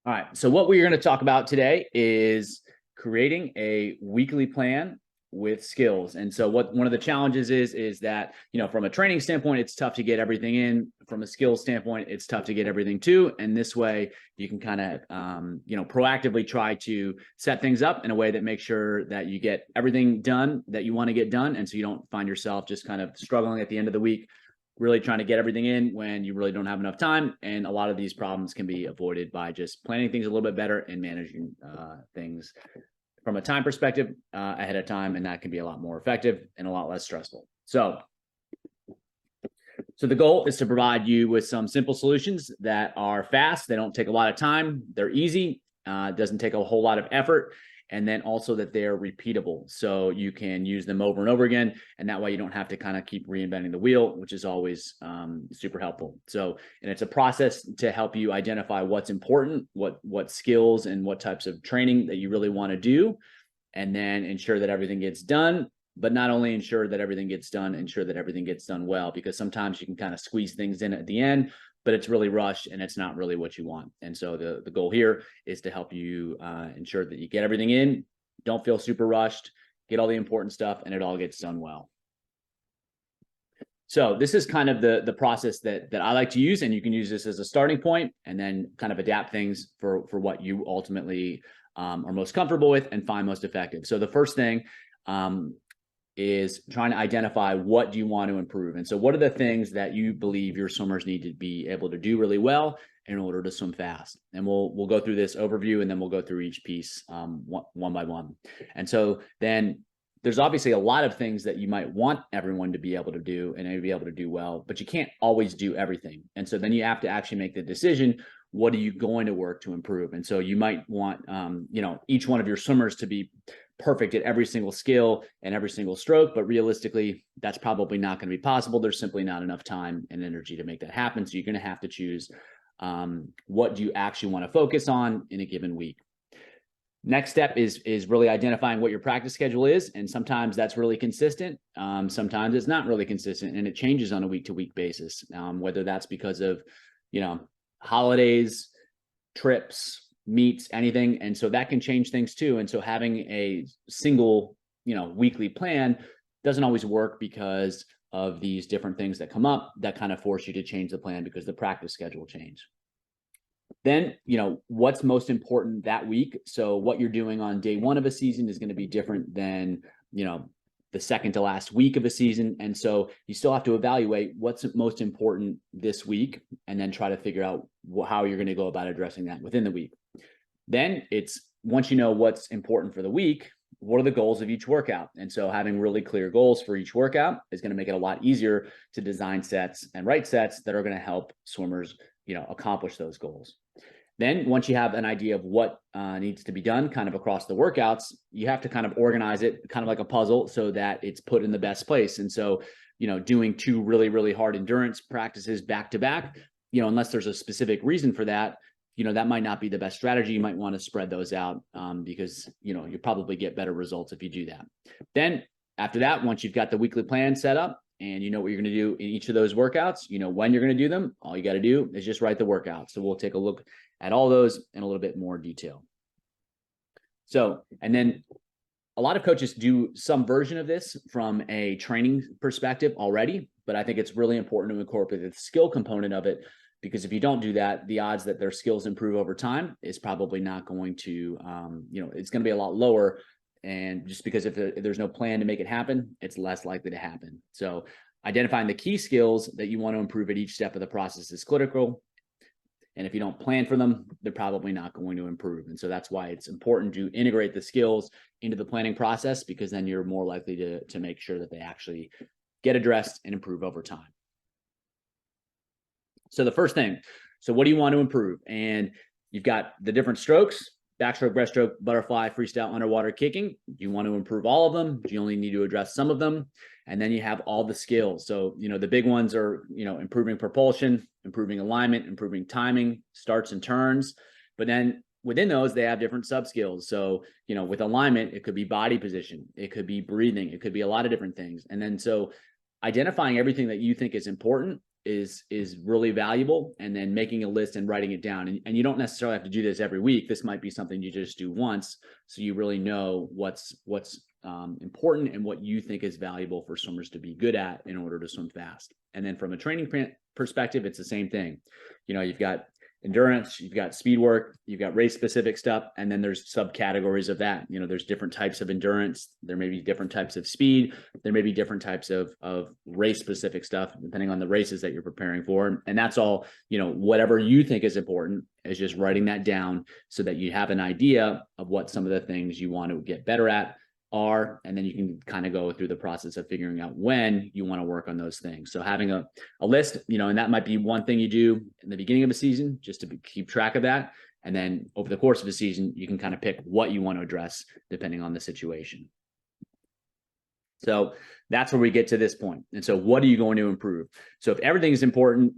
All right. So what we're going to talk about today is creating a weekly plan with skills. And so what one of the challenges is that, from a training standpoint, it's tough to get everything in. From a skills standpoint, it's tough to get everything too. And this way you can kind of, proactively try to set things up in a way that makes sure that you get everything done that you want to get done. And so you don't find yourself just kind of struggling at the end of the week, really trying to get everything in when you really don't have enough time. And a lot of these problems can be avoided by just planning things a little bit better and managing things from a time perspective ahead of time. And that can be a lot more effective and a lot less stressful. So the goal is to provide you with some simple solutions that are fast. They don't take a lot of time. They're easy. It doesn't take a whole lot of effort. And then also that they're repeatable. So you can use them over and over again. And that way you don't have to kind of keep reinventing the wheel, which is always super helpful. So, and it's a process to help you identify what's important, what skills and what types of training that you really want to do, and then ensure that everything gets done. But not only ensure that everything gets done, ensure that everything gets done well, because sometimes you can kind of squeeze things in at the end, but it's really rushed and it's not really what you want. And so the goal here is to help you ensure that you get everything in, don't feel super rushed, get all the important stuff, and it all gets done well. So this is kind of the process that I like to use, and you can use this as a starting point and then kind of adapt things for what you ultimately are most comfortable with and find most effective. So the first thing is trying to identify what do you want to improve. And so what are the things that you believe your swimmers need to be able to do really well in order to swim fast? And we'll go through this overview, and then we'll go through each piece one by one. And so then there's obviously a lot of things that you might want everyone to be able to do and be able to do well, but you can't always do everything. And so then you have to actually make the decision, what are you going to work to improve? And so you might want, each one of your swimmers to be perfect at every single skill and every single stroke, but realistically, that's probably not going to be possible. There's simply not enough time and energy to make that happen. So you're going to have to choose what do you actually want to focus on in a given week. Next step is really identifying what your practice schedule is. And sometimes that's really consistent. Sometimes it's not really consistent, and it changes on a week-to-week basis, whether that's because of, holidays, trips, meets, anything. And so that can change things too. And so having a single, weekly plan doesn't always work because of these different things that come up that kind of force you to change the plan because the practice schedule changed. Then, what's most important that week. So what you're doing on day one of a season is going to be different than, the second to last week of a season. And so you still have to evaluate what's most important this week and then try to figure out how you're going to go about addressing that within the week. Then it's, once you know what's important for the week, what are the goals of each workout? And so having really clear goals for each workout is going to make it a lot easier to design sets and write sets that are going to help swimmers, accomplish those goals. Then once you have an idea of what needs to be done kind of across the workouts, you have to kind of organize it kind of like a puzzle so that it's put in the best place. And so, doing two really, really hard endurance practices back to back, unless there's a specific reason for that, that might not be the best strategy. You might want to spread those out because, you probably get better results if you do that. Then after that, once you've got the weekly plan set up, and you know what you're going to do in each of those workouts, when you're going to do them, all you got to do is just write the workout. So we'll take a look at all those in a little bit more detail. So, and then a lot of coaches do some version of this from a training perspective already, but I think it's really important to incorporate the skill component of it, because if you don't do that, the odds that their skills improve over time is probably not going to, it's going to be a lot lower. And just because if there's no plan to make it happen, it's less likely to happen. So identifying the key skills that you want to improve at each step of the process is critical. And if you don't plan for them, they're probably not going to improve. And so that's why it's important to integrate the skills into the planning process, because then you're more likely to make sure that they actually get addressed and improve over time. So the first thing, so what do you want to improve? And you've got the different strokes: backstroke, breaststroke, butterfly, freestyle, underwater kicking. Do you want to improve all of them? Do you only need to address some of them? And then you have all the skills. So, the big ones are, improving propulsion, improving alignment, improving timing, starts and turns. But then within those, they have different sub skills. So, with alignment, it could be body position, it could be breathing, it could be a lot of different things. And then so identifying everything that you think is important is really valuable, and then making a list and writing it down. And you don't necessarily have to do this every week. This might be something you just do once, so you really know what's important and what you think is valuable for swimmers to be good at in order to swim fast. And then from a training perspective, it's the same thing. You've got endurance, you've got speed work, you've got race specific stuff, and then there's subcategories of that. There's different types of endurance, there may be different types of speed, there may be different types of race specific stuff depending on the races that you're preparing for. And that's all, whatever you think is important is just writing that down so that you have an idea of what some of the things you want to get better at are, and then you can kind of go through the process of figuring out when you want to work on those things. So having a list, and that might be one thing you do in the beginning of a season just to keep track of that. And then over the course of a season, you can kind of pick what you want to address depending on the situation. So that's where we get to this point. And so what are you going to improve? So if everything is important,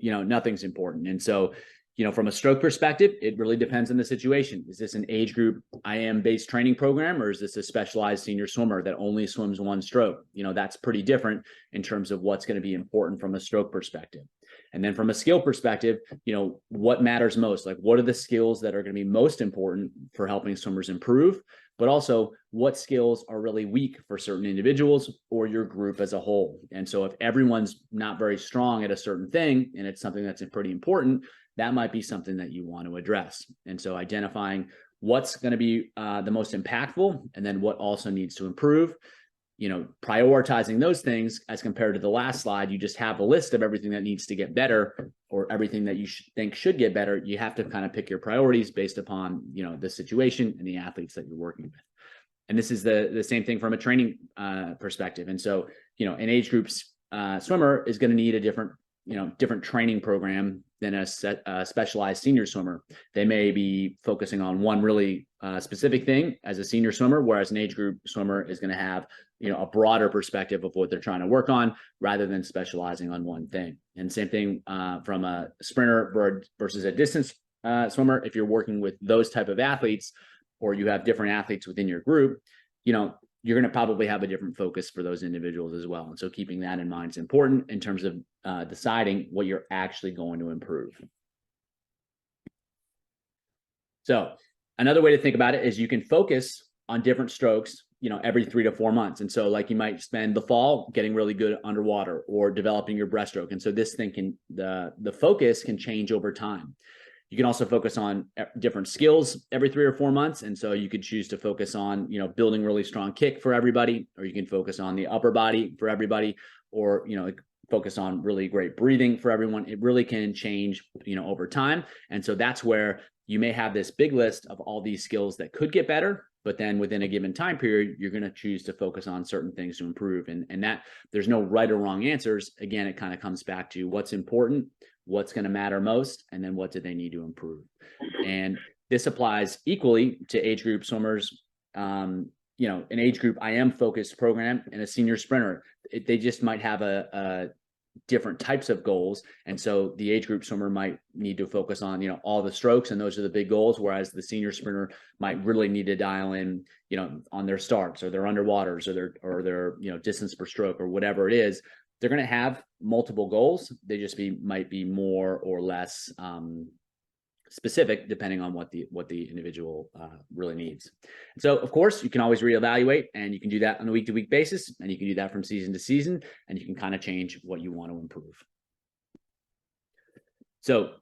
nothing's important. And so from a stroke perspective, it really depends on the situation. Is this an age group IM based training program, or is this a specialized senior swimmer that only swims one stroke? That's pretty different in terms of what's going to be important from a stroke perspective. And then from a skill perspective, what matters most? Like, what are the skills that are going to be most important for helping swimmers improve? But also, what skills are really weak for certain individuals or your group as a whole? And so if everyone's not very strong at a certain thing, and it's something that's pretty important, that might be something that you want to address. And so identifying what's going to be the most impactful, and then what also needs to improve, prioritizing those things as compared to the last slide. You just have a list of everything that needs to get better, or everything that you think should get better. You have to kind of pick your priorities based upon, the situation and the athletes that you're working with. And this is the same thing from a training perspective. And so, an age group's swimmer is going to need a different training program than a specialized senior swimmer. They may be focusing on one really specific thing as a senior swimmer, whereas an age group swimmer is going to have a broader perspective of what they're trying to work on rather than specializing on one thing. And same thing from a sprinter versus a distance swimmer. If you're working with those type of athletes, or you have different athletes within your group, you're going to probably have a different focus for those individuals as well. And so keeping that in mind is important in terms of deciding what you're actually going to improve. So another way to think about it is you can focus on different strokes, every 3 to 4 months. And so like you might spend the fall getting really good underwater or developing your breaststroke. And so this thing the focus can change over time. You can also focus on different skills every 3 or 4 months. And so you could choose to focus on, building really strong kick for everybody, or you can focus on the upper body for everybody, or, focus on really great breathing for everyone. It really can change, over time. And so that's where you may have this big list of all these skills that could get better, but then within a given time period, you're going to choose to focus on certain things to improve. And that there's no right or wrong answers. Again, it kind of comes back to what's important, what's going to matter most, and then what do they need to improve. And this applies equally to age group swimmers. An age group IM focused program and a senior sprinter, they just might have a different types of goals. And so the age group swimmer might need to focus on, all the strokes, and those are the big goals. Whereas the senior sprinter might really need to dial in, on their starts or their underwaters or their distance per stroke or whatever it is. They're going to have multiple goals. They just might be more or less specific depending on what the individual really needs. So of course you can always reevaluate, and you can do that on a week-to-week basis, and you can do that from season to season, and you can kind of change what you want to improve. So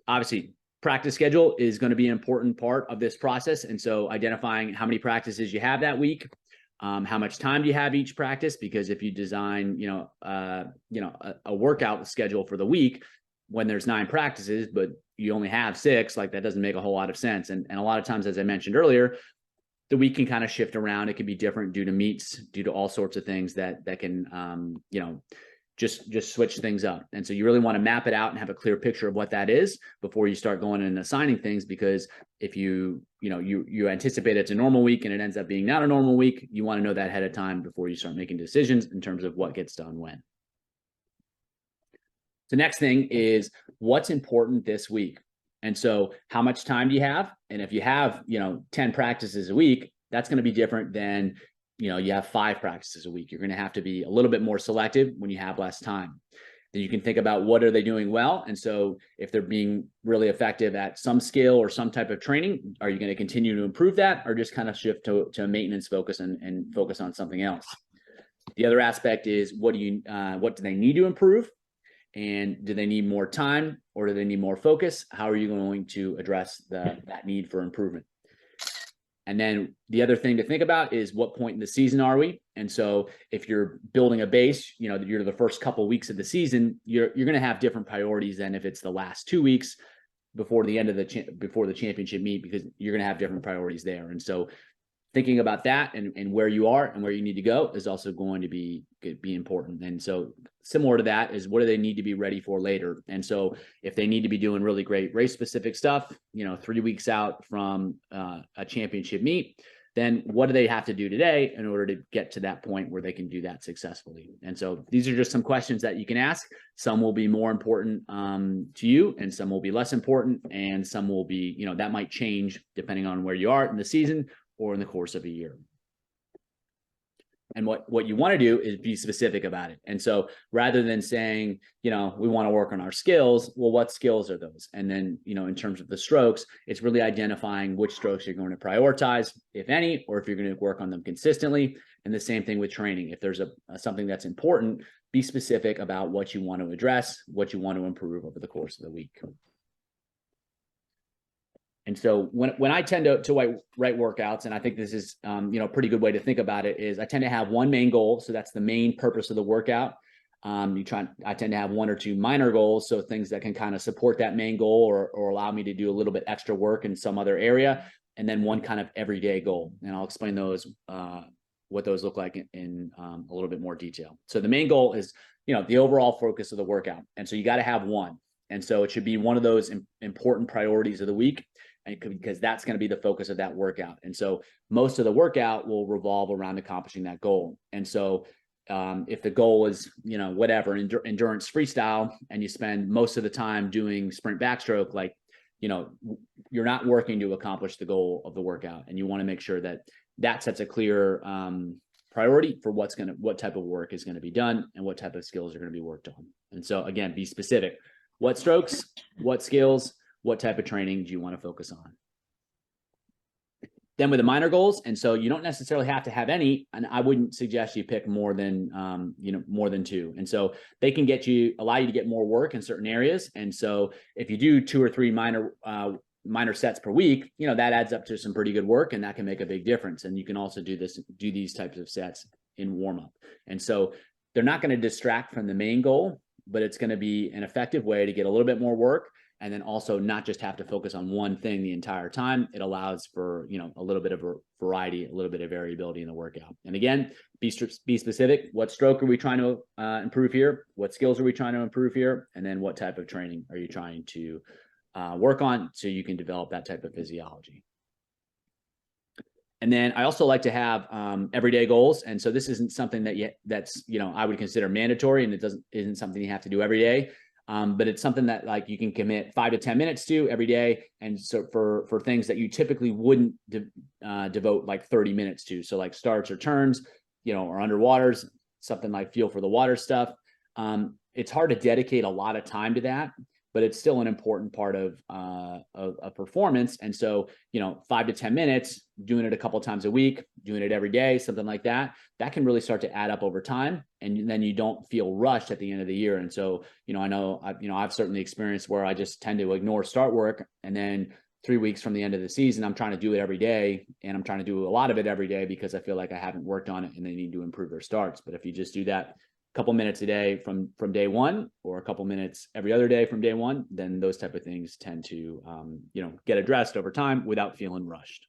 obviously practice schedule is going to be an important part of this process. And so identifying how many practices you have that week, how much time do you have each practice? Because if you design, a workout schedule for the week when there's 9 practices, but you only have 6, like that doesn't make a whole lot of sense. And a lot of times, as I mentioned earlier, the week can kind of shift around. It can be different due to meets, due to all sorts of things that can, just switch things up. And so you really want to map it out and have a clear picture of what that is before you start going and assigning things. Because if you anticipate it's a normal week and it ends up being not a normal week, you want to know that ahead of time before you start making decisions in terms of what gets done when. The next thing is what's important this week. And so how much time do you have? And if you have, 10 practices a week, that's going to be different than, you have 5 practices a week. You're going to have to be a little bit more selective when you have less time. Then you can think about what are they doing well. And so if they're being really effective at some skill or some type of training, are you going to continue to improve that, or just kind of shift to a maintenance focus and focus on something else? The other aspect is what do they need to improve? And do they need more time, or do they need more focus? How are you going to address that need for improvement? And then the other thing to think about is what point in the season are we? And so if you're building a base, you know, you're the first couple of weeks of the season, you're going to have different priorities than if it's the last 2 weeks before the end of before the championship meet, because you're going to have different priorities there. And so thinking about that and where you are and where you need to go is also going to be important. And so similar to that is what do they need to be ready for later? And so if they need to be doing really great race specific stuff, you know, 3 weeks out from a championship meet, then what do they have to do today in order to get to that point where they can do that successfully? And so these are just some questions that you can ask. Some will be more important to you, and some will be less important, and some will be, you know, that might change depending on where you are in the season or in the course of a year. And what you want to do is be specific about it. And so rather than saying, you know, we want to work on our skills, well, what skills are those? And then, you know, in terms of the strokes, it's really identifying which strokes you're going to prioritize, if any, or if you're going to work on them consistently. And the same thing with training. If there's something that's important, be specific about what you want to address, what you want to improve over the course of the week. And so when I tend to write workouts, and I think this is, you know, a pretty good way to think about it, is I tend to have one main goal. So that's the main purpose of the workout. I tend to have one or two minor goals. So things that can kind of support that main goal or allow me to do a little bit extra work in some other area. And then one kind of everyday goal. And I'll explain those, what those look like in a little bit more detail. So the main goal is, you know, the overall focus of the workout. And so you got to have one. And so it should be one of those important priorities of the week, because that's going to be the focus of that workout. And so most of the workout will revolve around accomplishing that goal. And so if the goal is, you know, whatever, endurance freestyle, and you spend most of the time doing sprint backstroke, like, you know, you're not working to accomplish the goal of the workout. And you want to make sure that that sets a clear priority for what type of work is going to be done and what type of skills are going to be worked on. And so again, be specific. What strokes, what skills, what type of training do you want to focus on? Then with the minor goals, and so you don't necessarily have to have any, and I wouldn't suggest you pick more than more than two. And so they can allow you to get more work in certain areas. And so if you do 2 or 3 minor sets per week, you know, that adds up to some pretty good work, and that can make a big difference. And you can also do these types of sets in warm up. And so they're not going to distract from the main goal, but it's going to be an effective way to get a little bit more work, and then also not just have to focus on one thing the entire time. It allows for, you know, a little bit of a variety, a little bit of variability in the workout. And again, be specific. What stroke are we trying to improve here? What skills are we trying to improve here? And then what type of training are you trying to work on so you can develop that type of physiology? And then I also like to have everyday goals. And so this isn't something that's, you know, I would consider mandatory, and it isn't something you have to do every day. But it's something that, like, you can commit 5 to 10 minutes to every day. And so for things that you typically wouldn't devote like 30 minutes to, so like starts or turns, you know, or underwaters, something like feel for the water stuff. It's hard to dedicate a lot of time to that, but it's still an important part of performance. And so, you know, 5 to 10 minutes, doing it a couple of times a week, doing it every day, something like that, that can really start to add up over time. And then you don't feel rushed at the end of the year. And so, you know, I've certainly experienced where I just tend to ignore start work, and then 3 weeks from the end of the season, I'm trying to do it every day, and I'm trying to do a lot of it every day because I feel like I haven't worked on it and they need to improve their starts. But if you just do that couple minutes a day from day one, or a couple minutes every other day from day one, then those type of things tend to, you know, get addressed over time without feeling rushed.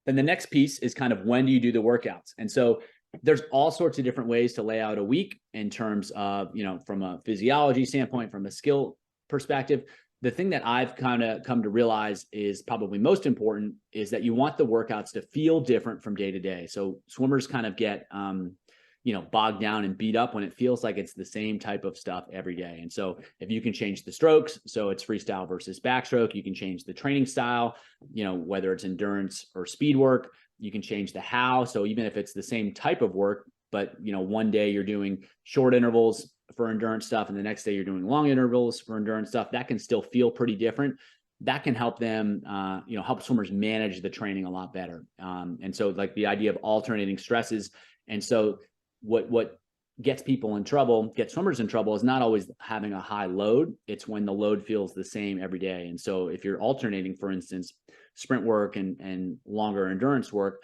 Then the next piece is kind of, when do you do the workouts? And so there's all sorts of different ways to lay out a week in terms of, you know, from a physiology standpoint, from a skill perspective. The thing that I've kind of come to realize is probably most important is that you want the workouts to feel different from day to day. So swimmers kind of get, you know, bogged down and beat up when it feels like it's the same type of stuff every day. And so if you can change the strokes, so it's freestyle versus backstroke, you can change the training style, you know, whether it's endurance or speed work, you can change the how. So even if it's the same type of work, but one day you're doing short intervals for endurance stuff, and the next day you're doing long intervals for endurance stuff, that can still feel pretty different. That can help them, help swimmers manage the training a lot better. And so like the idea of alternating stresses. And so what gets swimmers in trouble is not always having a high load. It's when the load feels the same every day. And so if you're alternating, for instance, sprint work and longer endurance work,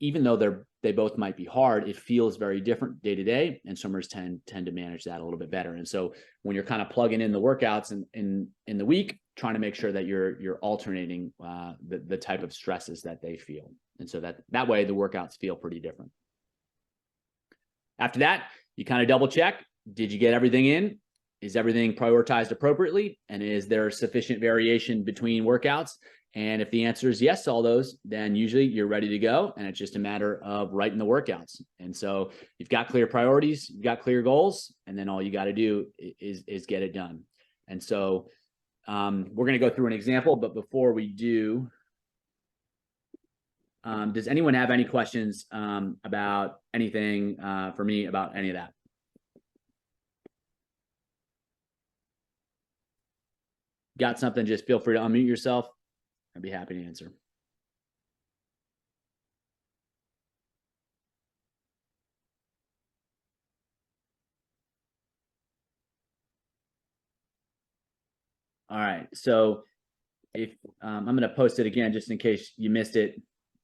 even though they both might be hard, it feels very different day to day, and swimmers tend to manage that a little bit better. And so when you're kind of plugging in the workouts in the week, trying to make sure that you're alternating the type of stresses that they feel, and so that way the workouts feel pretty different. After that, you kind of double check: did you get everything in? Is everything prioritized appropriately? And is there sufficient variation between workouts? And if the answer is yes to all those, then usually you're ready to go. And it's just a matter of writing the workouts. And so you've got clear priorities, you've got clear goals, and then all you got to do is get it done. And so we're going to go through an example, but before we do, does anyone have any questions about anything for me about any of that? Got something, just feel free to unmute yourself. I'd be happy to answer. All right, so if I'm going to post it again just in case you missed it.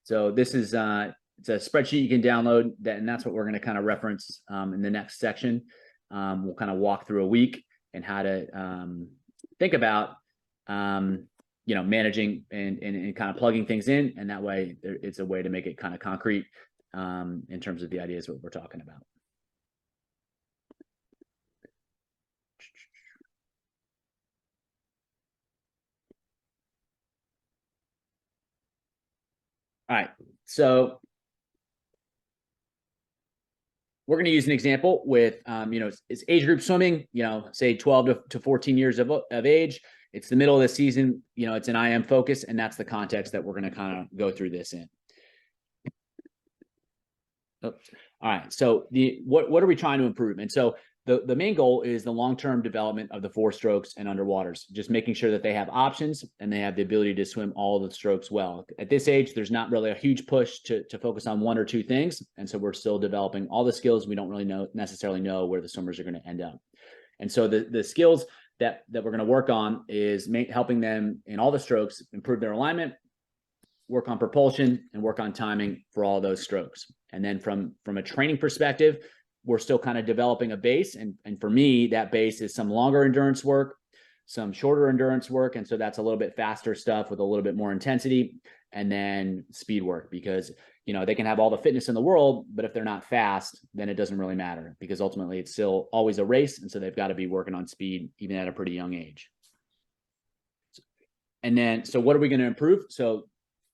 So this is it's a spreadsheet you can download, and that's what we're going to kind of reference in the next section. We'll kind of walk through a week and how to think about managing and kind of plugging things in, and that way it's a way to make it kind of concrete in terms of the ideas what we're talking about. All right, so we're going to use an example with, it's age group swimming, say 12 to 14 years of age. It's the middle of the season, it's an IM focus, and that's the context that we're going to kind of go through this in. Oops. All right, so what are we trying to improve? And so the main goal is the long-term development of the 4 strokes and underwaters, just making sure that they have options and they have the ability to swim all the strokes well. At this age, there's not really a huge push to focus on 1 or 2 things. And so we're still developing all the skills. We don't really necessarily know where the swimmers are going to end up. And so the skills that we're going to work on is helping them in all the strokes improve their alignment, work on propulsion, and work on timing for all those strokes. And then from a training perspective, we're still kind of developing a base. And for me, that base is some longer endurance work, some shorter endurance work. And so that's a little bit faster stuff with a little bit more intensity, and then speed work, because, they can have all the fitness in the world, but if they're not fast, then it doesn't really matter, because ultimately it's still always a race. And so they've got to be working on speed even at a pretty young age. And then, so what are we going to improve? So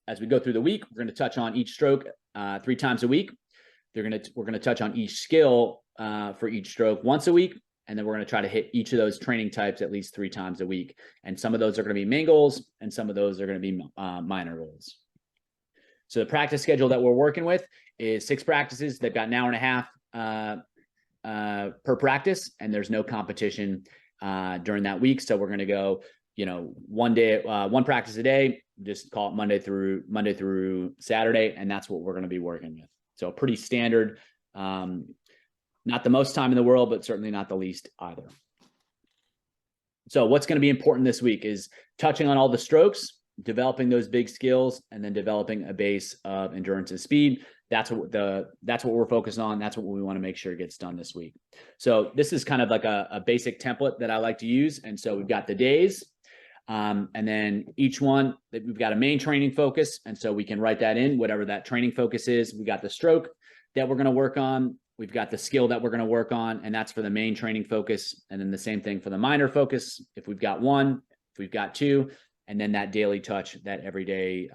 as we go through the week, we're going to touch on each stroke 3 times a week. We're going to touch on each skill for each stroke once a week. And then we're going to try to hit each of those training types at least 3 times a week. And some of those are going to be main goals, and some of those are going to be minor goals. So the practice schedule that we're working with is 6 practices. They've got an hour and a half per practice, and there's no competition during that week. So we're going to go, 1 practice a day, just call it Monday through Saturday. And that's what we're going to be working with. So pretty standard, not the most time in the world, but certainly not the least either. So what's going to be important this week is touching on all the strokes, developing those big skills, and then developing a base of endurance and speed. That's what we're focused on. That's what we want to make sure gets done this week. So this is kind of like a basic template that I like to use. And so we've got the days, and then each one that we've got a main training focus. And so we can write that in, whatever that training focus is. We got the stroke that we're going to work on. We've got the skill that we're going to work on, and that's for the main training focus. And then the same thing for the minor focus. If we've got 1, if we've got 2, and then that daily touch, that everyday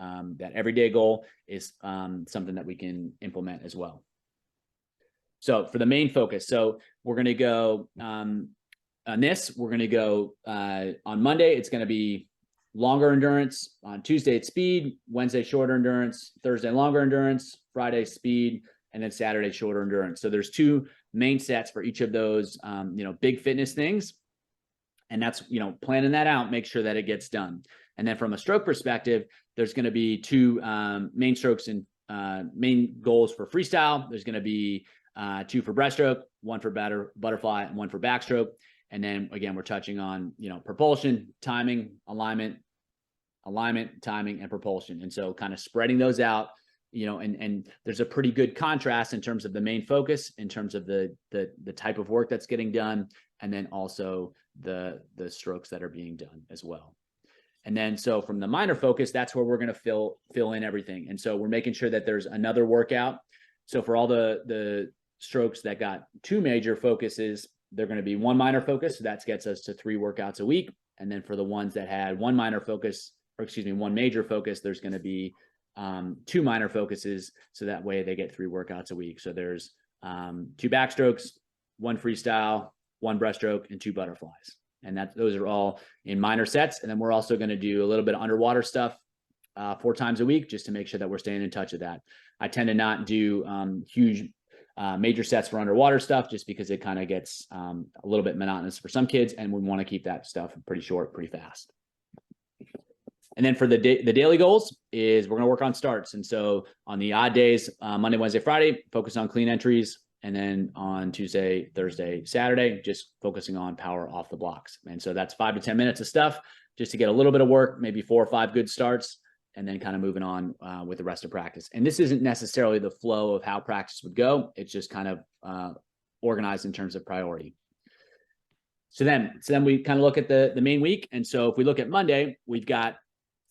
goal is something that we can implement as well. So for the main focus, so we're going to go on this. We're going to go on Monday. It's going to be longer endurance. On Tuesday, it's speed. Wednesday, shorter endurance. Thursday, longer endurance. Friday, speed. and then Saturday shoulder endurance. So there's 2 main sets for each of those, big fitness things. And that's, planning that out, make sure that it gets done. And then from a stroke perspective, there's going to be 2 main strokes and main goals for freestyle. There's going to be 2 for breaststroke, 1 for butterfly, and 1 for backstroke. And then again, we're touching on, propulsion, timing, alignment, timing, and propulsion. And so kind of spreading those out, and there's a pretty good contrast in terms of the main focus, in terms of the type of work that's getting done, and then also the strokes that are being done as well. And then, so from the minor focus, that's where we're going to fill in everything. And so we're making sure that there's another workout. So for all the strokes that got 2 major focuses, they're going to be 1 minor focus. So that gets us to 3 workouts a week. And then for the ones that had 1 major focus, there's going to be 2 minor focuses. So that way they get 3 workouts a week. So there's 2 backstrokes, 1 freestyle, 1 breaststroke, and 2 butterflies. And those are all in minor sets. And then we're also going to do a little bit of underwater stuff 4 times a week, just to make sure that we're staying in touch with that. I tend to not do huge major sets for underwater stuff, just because it kind of gets a little bit monotonous for some kids, and we want to keep that stuff pretty short, pretty fast. And then for the daily goals is we're going to work on starts. And so on the odd days, Monday, Wednesday, Friday, focus on clean entries. And then on Tuesday, Thursday, Saturday, just focusing on power off the blocks. And so that's 5 to 10 minutes of stuff just to get a little bit of work, maybe 4 or 5 good starts, and then kind of moving on with the rest of practice. And this isn't necessarily the flow of how practice would go. It's just kind of organized in terms of priority. So then we kind of look at the main week. And so if we look at Monday, we've got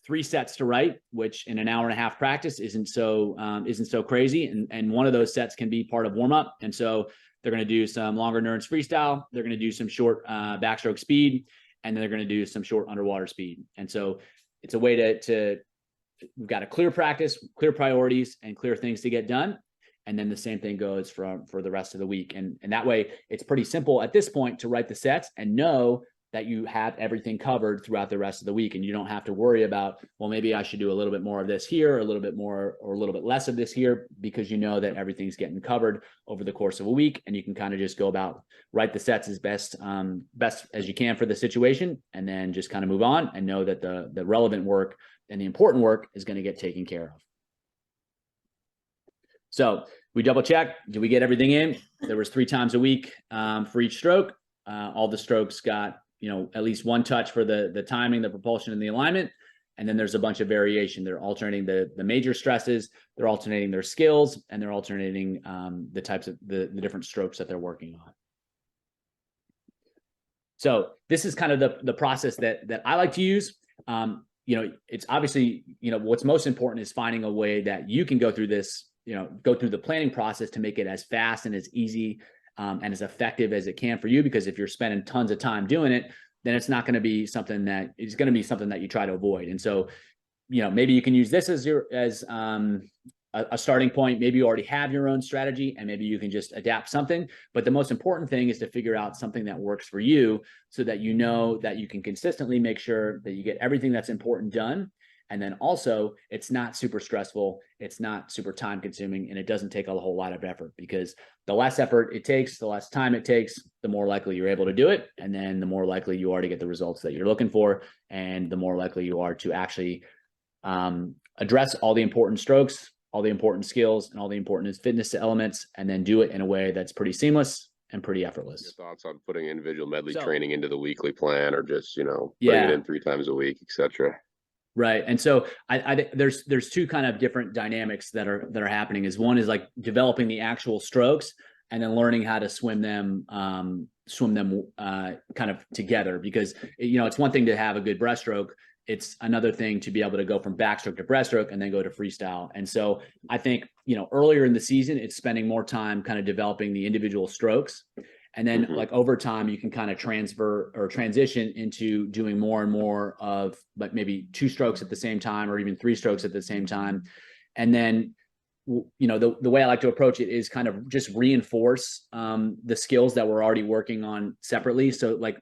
3 sets to write, which in an hour and a half practice isn't so crazy. And one of those sets can be part of warm up. And so they're going to do some longer endurance freestyle. They're going to do some short backstroke speed, and then they're going to do some short underwater speed. And so it's a way to we've got a clear practice, clear priorities, and clear things to get done. And then the same thing goes for the rest of the week. And that way it's pretty simple at this point to write the sets and know that you have everything covered throughout the rest of the week. And you don't have to worry about, well, maybe I should do a little bit more of this here, a little bit more or a little bit less of this here, because you know that everything's getting covered over the course of a week. And you can kind of just go about, write the sets as best as you can for the situation, and then just kind of move on and know that the relevant work and the important work is going to get taken care of. So we double check, do we get everything in? There was 3 times a week for each stroke. All the strokes got, at least 1 touch for the timing, the propulsion, and the alignment. And then there's a bunch of variation. They're alternating the major stresses, they're alternating their skills, and they're alternating the types of the different strokes that they're working on. So this is kind of the process that I like to use. It's obviously, what's most important is finding a way that you can go through this, go through the planning process to make it as fast and as easy and as effective as it can for you. Because if you're spending tons of time doing it, then it's not going to be something that you try to avoid. And so, maybe you can use this as a starting point. Maybe you already have your own strategy, and maybe you can just adapt something. But the most important thing is to figure out something that works for you, so that you know that you can consistently make sure that you get everything that's important done. And then also, it's not super stressful, it's not super time consuming, and it doesn't take a whole lot of effort, because the less effort it takes, the less time it takes, the more likely you're able to do it. And then the more likely you are to get the results that you're looking for, and the more likely you are to actually address all the important strokes, all the important skills, and all the important fitness elements, and then do it in a way that's pretty seamless and pretty effortless. Your thoughts on putting individual medley training into the weekly plan, or just, putting it in 3 times a week, etc.? Right. And so there's 2 kind of different dynamics that are happening. Is one is like developing the actual strokes, and then learning how to swim them kind of together. Because, it's one thing to have a good breaststroke. It's another thing to be able to go from backstroke to breaststroke and then go to freestyle. And so I think, earlier in the season, it's spending more time kind of developing the individual strokes. And then like over time, you can kind of transfer or transition into doing more and more of like maybe 2 strokes at the same time, or even 3 strokes at the same time. And then, the way I like to approach it is kind of just reinforce the skills that we're already working on separately. So like,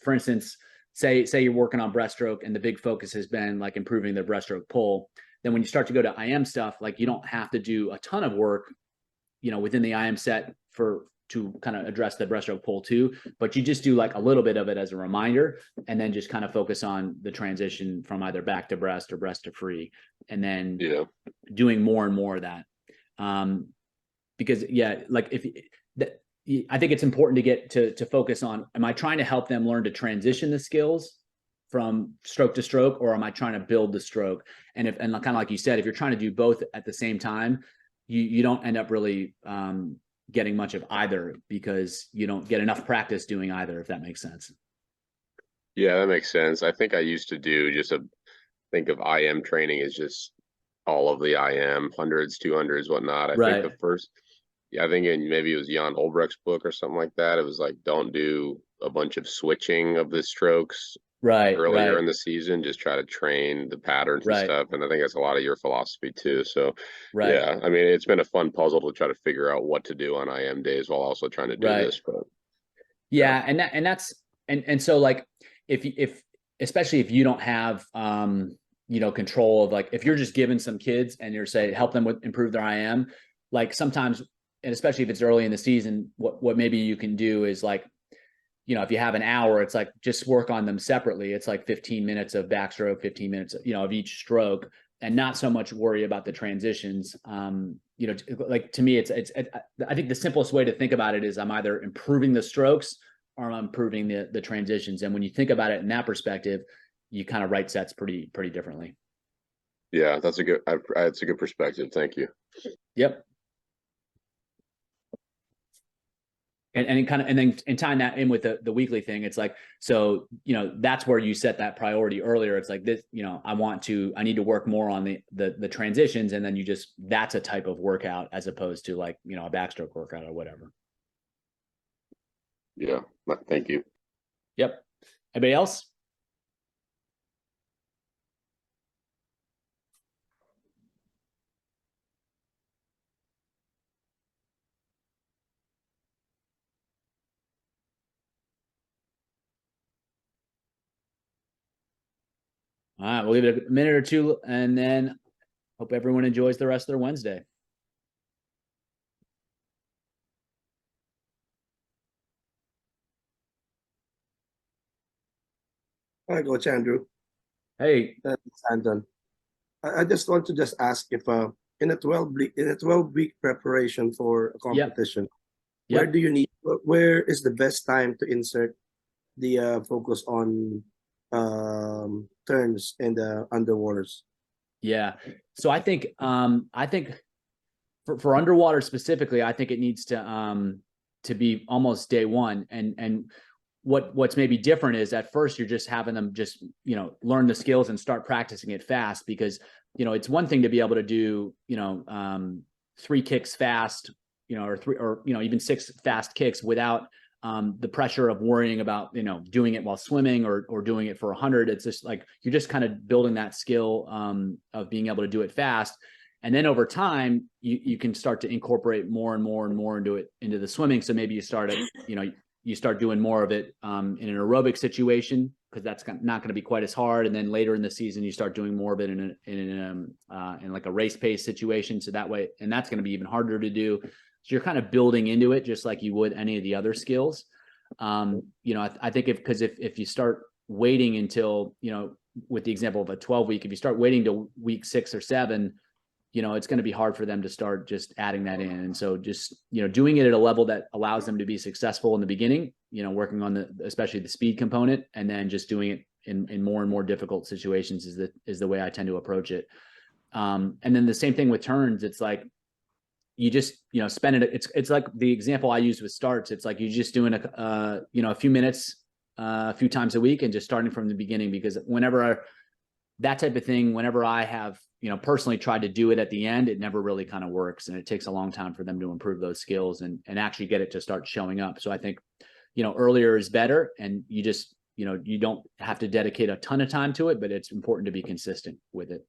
for instance, say you're working on breaststroke, and the big focus has been like improving the breaststroke pull. Then when you start to go to IM stuff, like you don't have to do a ton of work within the IM set to kind of address the breaststroke pull too, but you just do like a little bit of it as a reminder, and then just kind of focus on the transition from either back to breast or breast to free, and then doing more and more of that. Because like I think it's important to get to focus on, am I trying to help them learn to transition the skills from stroke to stroke, or am I trying to build the stroke? And kind of like you said, if you're trying to do both at the same time, you don't end up really getting much of either, because you don't get enough practice doing either, if that makes sense. Yeah, that makes sense. I think I used to do think of IM training as just all of the IM, hundreds, 200s, whatnot. I think the first, I think maybe it was Jan Olbrecht's book or something like that. It was like, don't do a bunch of switching of the strokes earlier in the season. Just try to train the patterns and stuff. And I think that's a lot of your philosophy too. So yeah, I mean, it's been a fun puzzle to try to figure out what to do on IM days while also trying to do this. But and so like if especially if you don't have control of, like, if you're just giving some kids and you're saying help them improve their IM, like sometimes, and especially if it's early in the season, what maybe you can do is, like, if you have an hour, it's like just work on them separately. It's like 15 minutes of backstroke, 15 minutes, of each stroke, and not so much worry about the transitions. Like, to me, I think the simplest way to think about it is, I'm either improving the strokes or I'm improving the transitions. And when you think about it in that perspective, you kind of write sets pretty differently. Yeah, that's a good perspective. Thank you. Yep. And then tying that in with the weekly thing, it's like, so, that's where you set that priority earlier. It's like this, I need to work more on the transitions. And then that's a type of workout, as opposed to, like, a backstroke workout or whatever. Yeah. Thank you. Yep. Anybody else? All right, we'll give it a minute or two, and then hope everyone enjoys the rest of their Wednesday. Hi, Coach Andrew. Hey, Andon. I just want to ask if in a 12-week preparation for a competition, where is the best time to insert the focus on turns and underwaters? Yeah. So I think for underwater specifically, I think it needs to be almost day one. And what's maybe different is, at first you're just having them just, learn the skills and start practicing it fast, because, it's one thing to be able to do, 3 kicks fast, or even 6 fast kicks without the pressure of worrying about, doing it while swimming or doing it for 100. It's just like, you're just kind of building that skill of being able to do it fast. And then over time, you can start to incorporate more and more and more into the swimming. So maybe you start you start doing more of it in an aerobic situation, because that's not going to be quite as hard. And then later in the season, you start doing more of it in like a race pace situation. So that way, and that's going to be even harder to do. So you're kind of building into it just like you would any of the other skills. I think if you start waiting until, with the example of a 12-week, if you start waiting to week 6 or 7, it's going to be hard for them to start just adding that in. And so just, doing it at a level that allows them to be successful in the beginning, working on especially the speed component, and then just doing it in more and more difficult situations is the way I tend to approach it. And then the same thing with turns. It's like, you just, spend it. It's like the example I use with starts. It's like, you're just doing a few minutes, a few times a week, and just starting from the beginning, because that type of thing, whenever I have, personally tried to do it at the end, it never really kind of works. And it takes a long time for them to improve those skills and actually get it to start showing up. So I think, earlier is better, and you just, you don't have to dedicate a ton of time to it, but it's important to be consistent with it.